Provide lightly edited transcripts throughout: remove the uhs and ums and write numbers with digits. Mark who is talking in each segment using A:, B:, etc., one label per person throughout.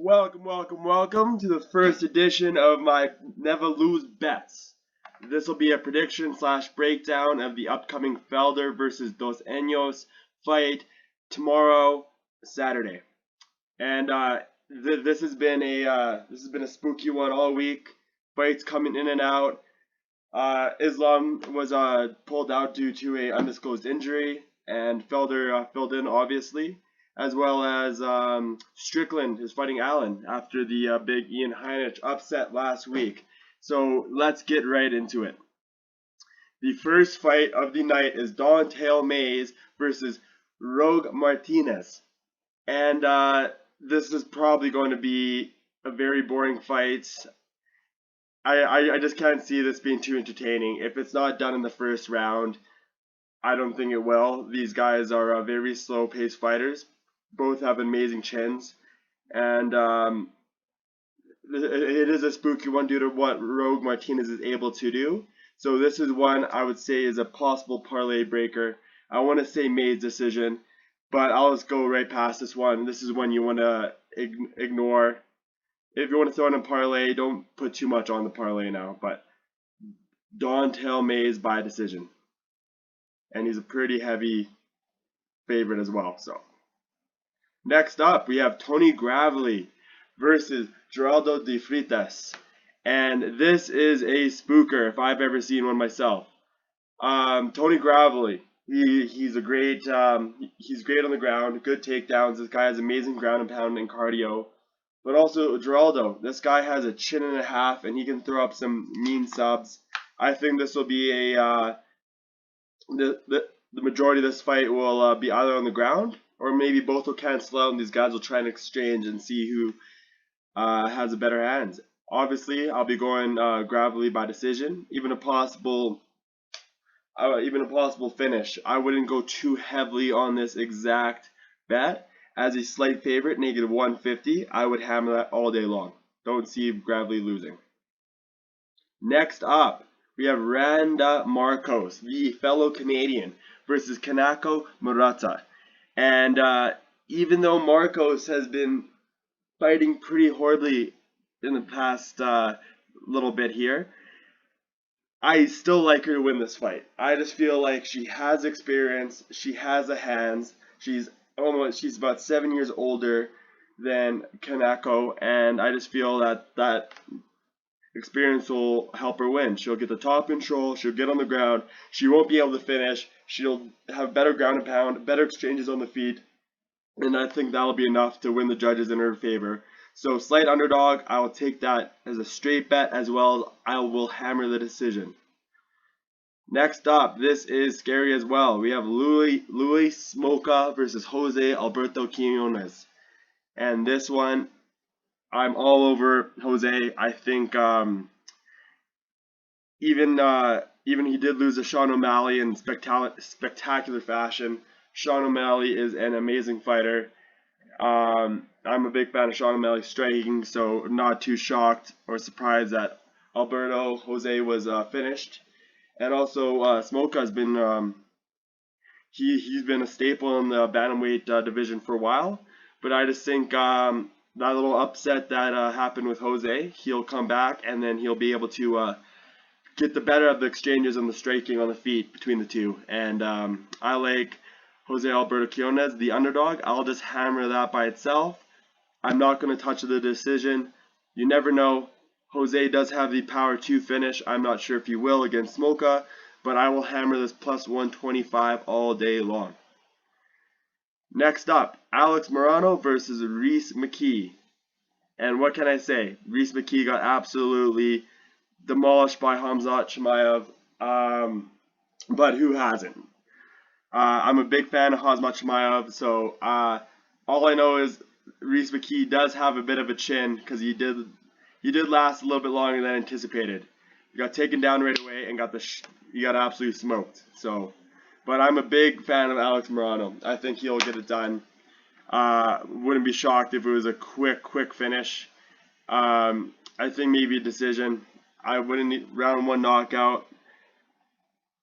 A: Welcome to the first edition of my Never Lose Bets. This will be a prediction slash breakdown of the upcoming Felder versus Dos Anjos fight tomorrow, Saturday. And this has been a spooky one all week. Fights coming in and out. Islam was pulled out due to a undisclosed injury, and Felder filled in obviously, as well as Strickland is fighting Allen after the big Ian Heinisch upset last week. So let's get right into it. The first fight of the night is Don'Tale Mayes versus Rogue Martinez, and this is probably going to be a very boring fight. I just can't see this being too entertaining. If it's not done in the first round, I don't think it will. These guys are very slow-paced fighters. Both have amazing chins, and it is a spooky one due to what Rogue Martinez is able to do. So this is one I would say is a possible parlay breaker. I want to say May's decision, but I'll just go right past this one. This is one you want to ignore. If you want to throw in a parlay, don't put too much on the parlay now, but Don'Tale Mayes by decision. And he's a pretty heavy favorite as well. So next up, we have Tony Gravely versus Geraldo de Freitas. And this is a spooker if I've ever seen one myself. Tony Gravely, he's great on the ground, good takedowns. This guy has amazing ground and pound and cardio. But also Geraldo, this guy has a chin and a half, and he can throw up some mean subs. I think this will be the majority of this fight will be either on the ground, or maybe both will cancel out, and these guys will try and exchange and see who has the better hands. Obviously, I'll be going Gravely by decision, even a possible finish. I wouldn't go too heavily on this exact bet. As a slight favorite, negative 150, I would hammer that all day long. Don't see Gravely losing. Next up, we have Randa Marcos, the fellow Canadian, versus Kanako Murata. And even though Marcos has been fighting pretty horribly in the past little bit here, I still like her to win this fight. I just feel like she has experience, she has the hands, she's about 7 years older than Kanako, and I just feel that experience will help her win. She'll get the top control, she'll get on the ground, she won't be able to finish, she'll have better ground and pound, better exchanges on the feet, and I think that'll be enough to win the judges in her favor. So slight underdog, I will take that as a straight bet, as well as I will hammer the decision. Next up, this is scary as well. We have Luis Smoka versus Jose Alberto Quinones. And this one, I'm all over Jose. I think even he did lose to Sean O'Malley in spectacular fashion. Sean O'Malley is an amazing fighter. I'm a big fan of Sean O'Malley's striking, so not too shocked or surprised that Alberto Jose was finished. And also, Smoka has been he's been a staple in the bantamweight division for a while. But I just think that little upset that happened with Jose, he'll come back and then he'll be able to get the better of the exchanges and the striking on the feet between the two. And I like Jose Alberto Quinones, the underdog. I'll just hammer that by itself. I'm not going to touch the decision. You never know. Jose does have the power to finish. I'm not sure if he will against Smoka, but I will hammer this plus 125 all day long. Next up, Alex Morano versus Rhys McKee. And what can I say? Rhys McKee got absolutely demolished by Khamzat Chimaev, but who hasn't? I'm a big fan of Khamzat Chimaev, so all I know is Rhys McKee does have a bit of a chin because he did last a little bit longer than anticipated. He got taken down right away and he got absolutely smoked. So, but I'm a big fan of Alex Morano. I think he'll get it done. Wouldn't be shocked if it was a quick finish. I think maybe a decision. I wouldn't need round 1 knockout.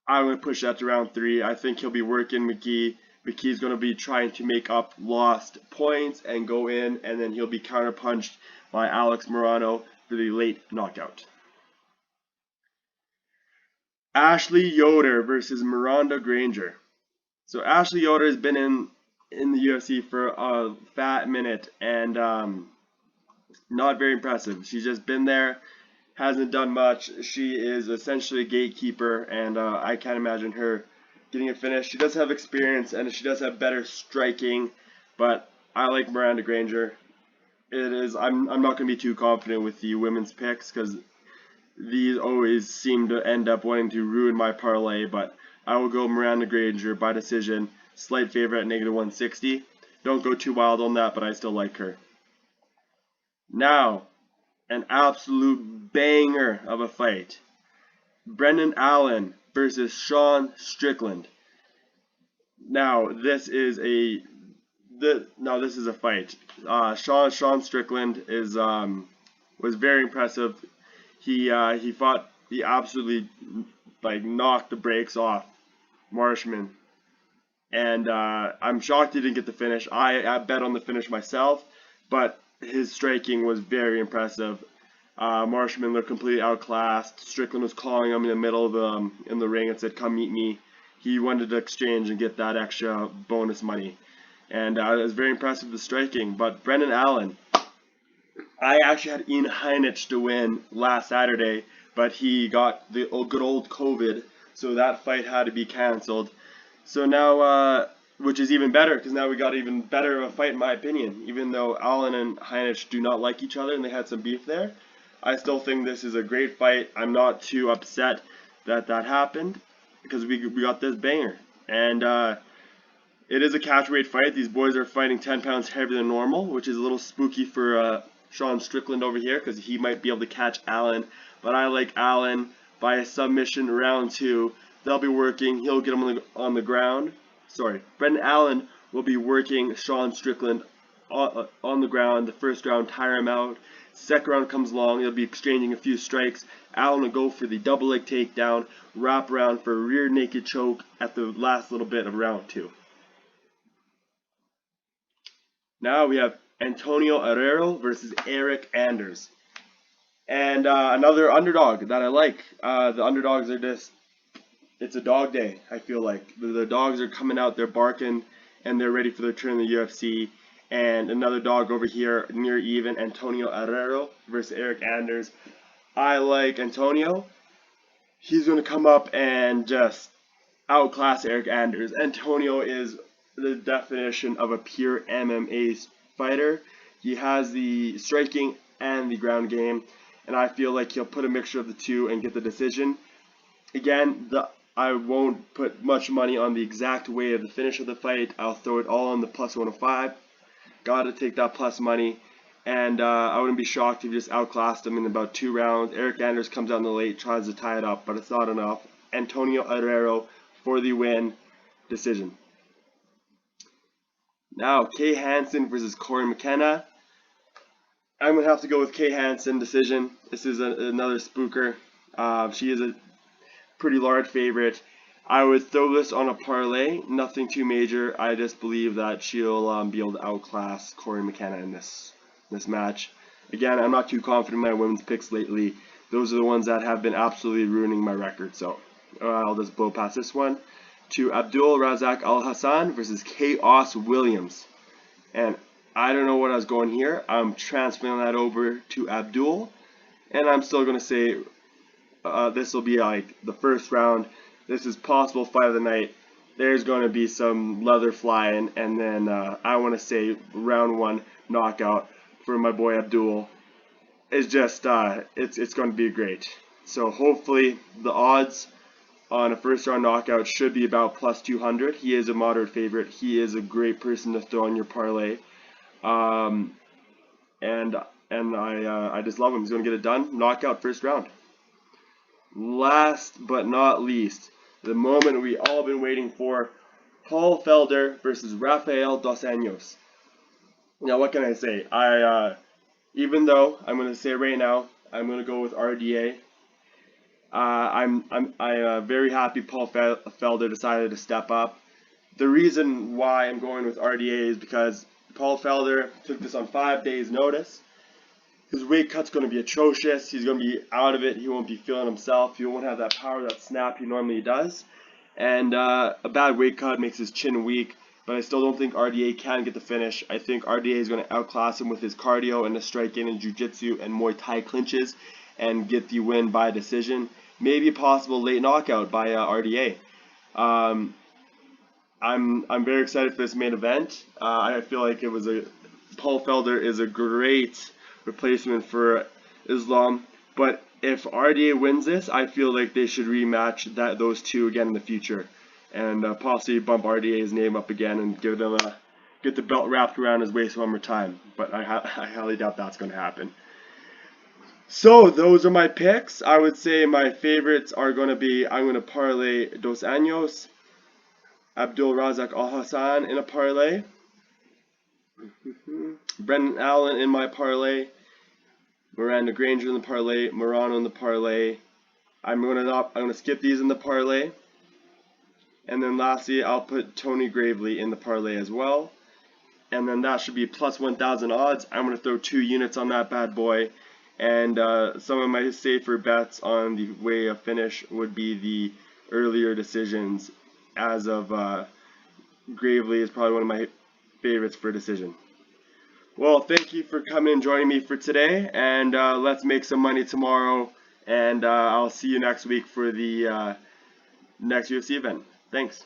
A: I would push that to round 3. I think he'll be working McKee, McKee's going to be trying to make up lost points and go in, and then he'll be counterpunched by Alex Morano for the late knockout. Ashley Yoder versus Miranda Granger. So Ashley Yoder has been in the UFC for a fat minute, and not very impressive. She's just been there, hasn't done much. She is essentially a gatekeeper, and I can't imagine her getting it finished. She does have experience, and she does have better striking, but I like Miranda Granger. I'm not going to be too confident with the women's picks because these always seem to end up wanting to ruin my parlay, but I will go Miranda Granger by decision, slight favorite at -160. Don't go too wild on that, but I still like her. Now, an absolute banger of a fight. Brendan Allen versus Sean Strickland. Now, this is a fight. Sean Strickland was very impressive. He absolutely knocked the brakes off Marshman, and I'm shocked he didn't get the finish. I bet on the finish myself, but his striking was very impressive. Marshman looked completely outclassed. Strickland was calling him in the middle of in the ring and said, "Come meet me." He wanted to exchange and get that extra bonus money, and it was very impressive, the striking. But Brendan Allen, I actually had Ian Heinisch to win last Saturday, but he got the good old COVID, so that fight had to be canceled. So now, which is even better, because now we got even better of a fight in my opinion. Even though Allen and Heinisch do not like each other and they had some beef there, I still think this is a great fight. I'm not too upset that happened, because we got this banger. And it is a catchweight fight. These boys are fighting 10 pounds heavier than normal, which is a little spooky for Sean Strickland over here, because he might be able to catch Allen. But I like Allen by a submission round 2. They'll be working. He'll get him on the ground. Sorry, Brendan Allen will be working Sean Strickland on the ground. The first round, tire him out. Second round comes along. They'll be exchanging a few strikes. Allen will go for the double leg takedown, wrap around for a rear naked choke at the last little bit of round 2. Now we have Antonio Herrero versus Eric Anders. And another underdog that I like. The underdogs are just, it's a dog day, I feel like. The dogs are coming out, they're barking, and they're ready for their turn in the UFC. And another dog over here, near even, Antonio Herrero versus Eric Anders. I like Antonio. He's going to come up and just outclass Eric Anders. Antonio is the definition of a pure MMA fighter. He has the striking and the ground game, and I feel like he'll put a mixture of the two and get the decision. Again, I won't put much money on the exact way of the finish of the fight. I'll throw it all on the +105. Got to take that plus money, and I wouldn't be shocked if he just outclassed him in about 2 rounds. Eric Anders comes out in the late, tries to tie it up, but it's not enough. Antonio Herrero for the win, decision. Now, Kay Hansen versus Corey McKenna. I'm going to have to go with Kay Hansen, decision. This is another spooker. She is a pretty large favorite. I would throw this on a parlay, nothing too major. I just believe that she'll be able to outclass Corey McKenna in this match. Again, I'm not too confident in my women's picks lately. Those are the ones that have been absolutely ruining my record. So I'll just blow past this one. To Abdul Razak Al Hassan versus Chaos Williams. And I don't know what I was going here. I'm transferring that over to Abdul. And I'm still going to say this will be like the first round. This is possible fight of the night. There's going to be some leather flying, and then I want to say round 1 knockout for my boy Abdul. It's just it's going to be great. So hopefully the odds on a first round knockout should be about +200. He is a moderate favorite. He is a great person to throw on your parlay, and I just love him. He's going to get it done. Knockout first round. Last but not least, the moment we all been waiting for, Paul Felder versus Rafael Dos Anjos. Now, what can I say? Even though I'm going to say right now, I'm going to go with RDA. I'm very happy Paul Felder decided to step up. the reason why I'm going with RDA is because Paul Felder took this on 5 days notice. His weight cut's going to be atrocious. He's going to be out of it. He won't be feeling himself. He won't have that power, that snap he normally does. And a bad weight cut makes his chin weak. But I still don't think RDA can get the finish. I think RDA is going to outclass him with his cardio and the striking and jiu-jitsu and Muay Thai clinches and get the win by decision. Maybe a possible late knockout by RDA. I'm very excited for this main event. I feel like Paul Felder is a great replacement for Islam. But if RDA wins this, I feel like they should rematch those two again in the future, and possibly bump RDA's name up again and get the belt wrapped around his waist one more time. But I highly doubt that's going to happen. So those are my picks. I would say my favorites are going to be, I'm going to parlay Dos Anjos, Abdul Razak Al Hassan in a parlay, Brendan Allen in my parlay, Miranda Granger in the parlay, Morano in the parlay. I'm gonna skip these in the parlay. And then lastly, I'll put Tony Gravely in the parlay as well. And then that should be plus 1,000 odds. I'm going to throw 2 units on that bad boy. And some of my safer bets on the way of finish would be the earlier decisions, as of Gravely is probably one of my favorites for decision. Well, thank you for coming and joining me for today. And let's make some money tomorrow. And I'll see you next week for the next UFC event. Thanks.